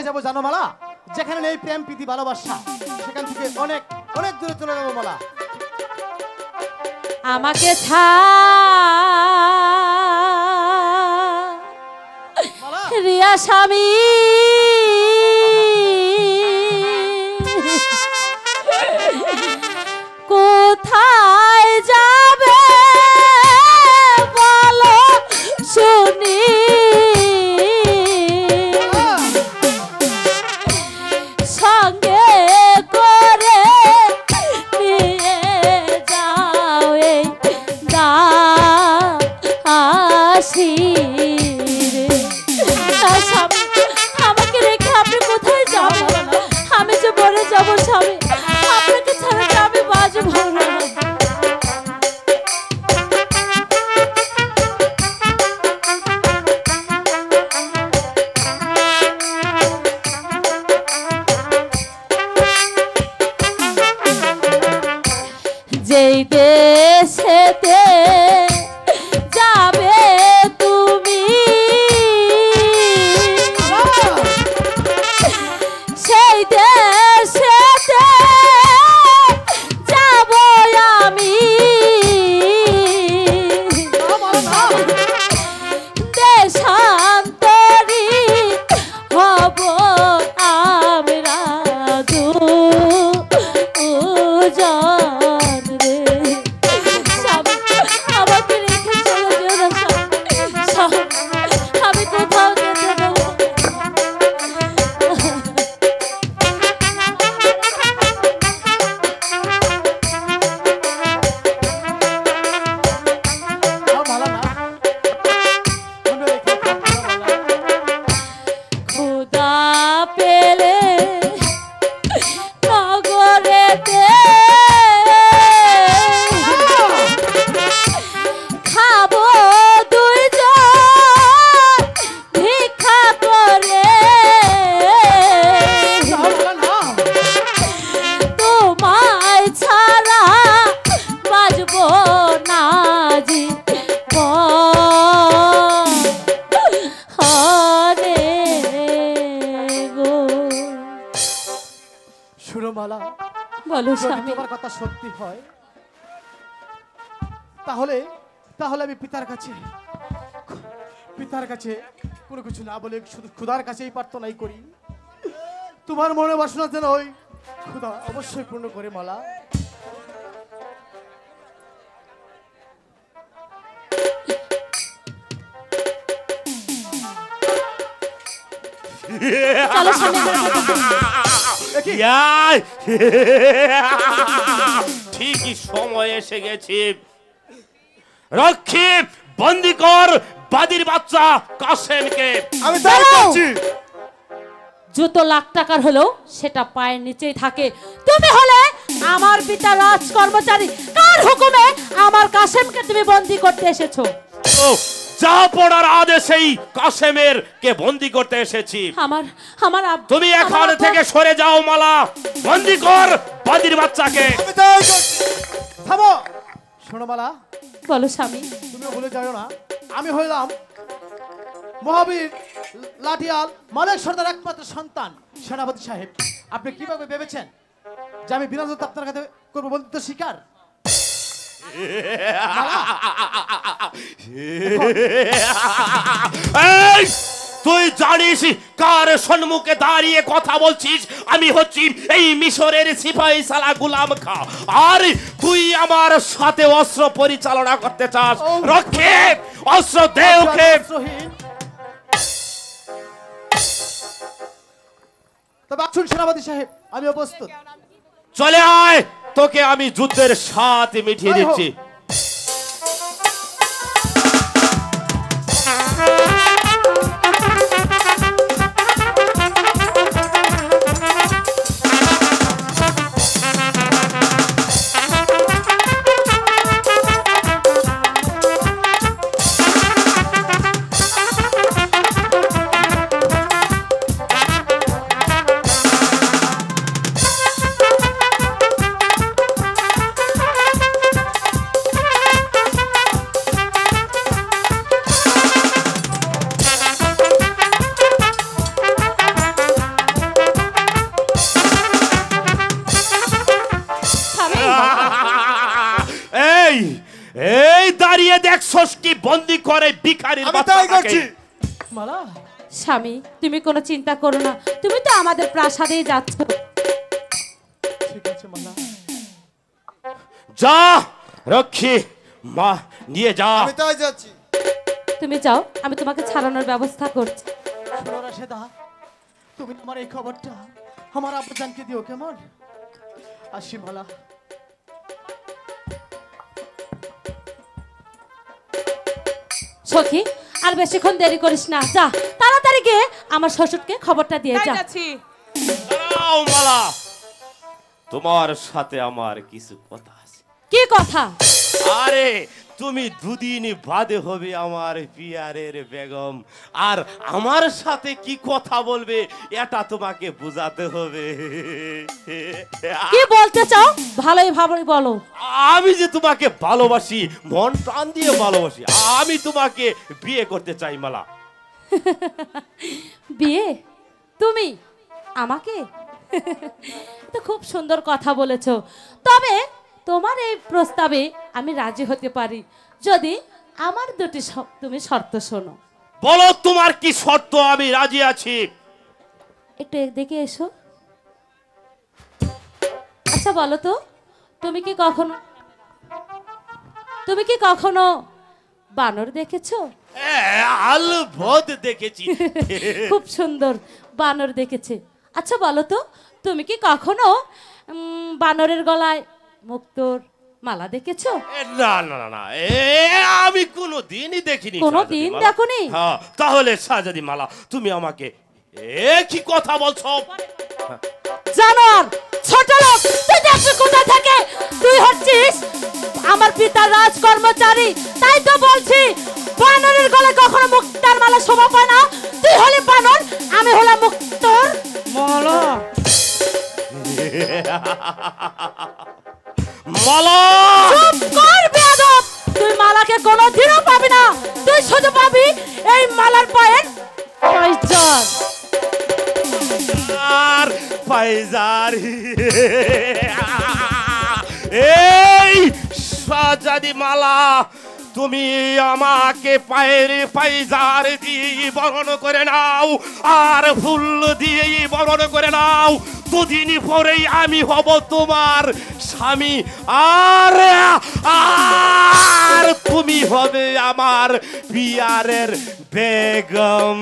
কোথায় যাবো জানো মালা? যেখানে নেই প্রেম প্রীতি ভালোবাসা, সেখান থেকে অনেক অনেক দূরে চলে যাবো মালা। আমাকে রিয়া স্বামী কোথায় যাবে বলো শুনি, সঙ্গে করে নিয়ে যাও এই দাসী রে। আমাকে রেখে আপনি কোথায় যাবেন? আমি যে মরে যাবো স্বামী, আপনাকে ছাড়া যে আমি বাঁচবো না। যেই দেশেতে যাবে তুমি সেই দেশেতে যাব আমি, দেশান্তরী হব আমরা দুজন রে। আমাকে রেখে চলে যেও না স্বামী, আমি কোথাও যেতে দেবো না। ক্ষুধা পেলে নগরেতে খাবো দুইজন ভিক্ষা করে, তোমায় ছাড়া বাজবো না জীবনে গো। শুনো মালা, বলো যদি স্বামী। তোমার কথা সত্যি হয় তাহলে তাহলে আমি পিতার কাছে কোনো কিছু না বলে শুধু ক্ষুধার কাছেই প্রার্থনাই করি। তোমার মনে বাসনা যেন ওই ক্ষুধা অবশ্যই পূর্ণ করে মালা। চলো স্বামী। ঠিকই সময় এসে গেছে। রক্ষী, বন্দি কর বাদির বাচ্চা কাসেমকে। আমি তাই করছি। যত লাখ টাকার হলেও সেটা পায়ের নিচেই থাকে। তুমি হলে আমার পিতা রাজ কর্মচারী, কার হুকুমে আমার কাসেমকে তুমি বন্দী করতে এসেছো? ও যা পড়ার আদেশেই কাসেমের কে বন্দী করতে এসেছি। আমার আমার তুমি এখান থেকে সরে যাও মালা। বন্দী কর বাদির বাচ্চাকে। আমি তাই করছি। থামো। শোনো মালা, বলো স্বামী। তুমিও ভুলে যাও না, আমি হইলাম মহাবীর লাঠিয়াল মালিক সর্দার একমাত্র সন্তান সেনাপতি সাহেব। আপনি কিভাবে ভেবেছেন যে আমি বিনা জবাবে আপনার কাছে করবো বন্ধুত্ব শিকার? এই, তুই জানিস কার সম্মুখে দাঁড়িয়ে কথা বলছিস? আমি হচ্ছি এই মিশরের সিপাহী সালা গুলাম খা, আর তুই আমার সাথে অস্ত্র পরিচালনা করতে চাস। রক্ষে, অস্ত্র দে ওকে। তবে আসুন সেনাপতি সাহেব, আমি প্রস্তুত। চলে আয়, তোকে আমি যুদ্ধের স্বাদ মিটিয়ে দিচ্ছি। বন্দি করে ভিখারির আমি তাই করছি। মালা স্বামী তুমি কোনো চিন্তা করো না, তুমি তো আমাদের প্রাসাদেই যাচ্ছ। ঠিক আছে মালা, যা রক্ষী মা নিয়ে যা। আমি তাই যাচ্ছি। তুমি যাও, আমি তোমাকে ছাড়ানোর ব্যবস্থা করছি। শোনো রাশেদা, তুমি তোমার এই খবরটা আমার আব্বাজানকে দিও, কেমন? আসি মালা। সখী, আর বেশিক্ষণ দেরি করিস না, যা তাড়াতাড়ি গিয়ে আমার শ্বশুরকে খবরটা দিয়ে তাই যা। যাচ্ছি। দাঁড়াও মালা, তোমার সাথে আমার কিছু কথা আছে। কি কথা? আরে তুমি দুদিন বাদে হবে আমার পিয়ারের বেগম, আর আমার সাথে কি কথা বলবে এটা তোমাকে বোঝাতে হবে। কি বলতে চাও ভালোই ভালোই বলো। আমি যে তোমাকে ভালোবাসি, মন প্রাণ দিয়ে ভালোবাসি, আমি তোমাকে বিয়ে করতে চাই মালা। বিয়ে? তুমি আমাকে? তো খুব সুন্দর কথা বলেছো, তবে তোমার এই প্রস্তাবে আমি রাজি হতে পারি যদি আমার দুটি তুমি শর্ত শোনো। বলো তোমার কি শর্ত, আমি রাজি আছি। একটু দেখে এসো। আচ্ছা বলো তো, তুমি কি কখনো বানর দেখেছো? আলবদ দেখেছি। খুব সুন্দর বানর দেখেছে। আচ্ছা বলো তো, তুমি কি কখনো বানরের গলায় মুক্তোর মালা দেখেছো? না না না না, আমি কোনো দিনই দেখিনি। কোনোদিন শাহজাদি মালা। দেখোনি? হ্যাঁ, তাহলে শাহজাদি মালা তুমি আমাকে কি কথা বলছো? জানোয়ার, ছোট লোক, তুই দেখবি কোথা থেকে? তুই হচ্ছিস আমার পিতার রাজকর্মচারী, তাই তো বলছি বানরের গলায় কখনো মুক্তার মালা শোভা পায় না। তুই হলি বানর, আমি হলাম মুক্তোর মালা। মালা চুপ কর বেয়াদব! তুই মালাকে কোনোদিনও পাবি না, তুই শুধু পাবি এই মালার পায়ের পয়জন। আর পাইজার এই শাহজাদি মালা, তুমি আমাকে পায়ের পাইজার দিয়ে বরণ করে নাও, আর ফুল দিয়ে বরণ করে নাও। দুদিন পরেই আমি হব তোমার স্বামী, আর আর তুমি হবে আমার পিয়ারের বেগম।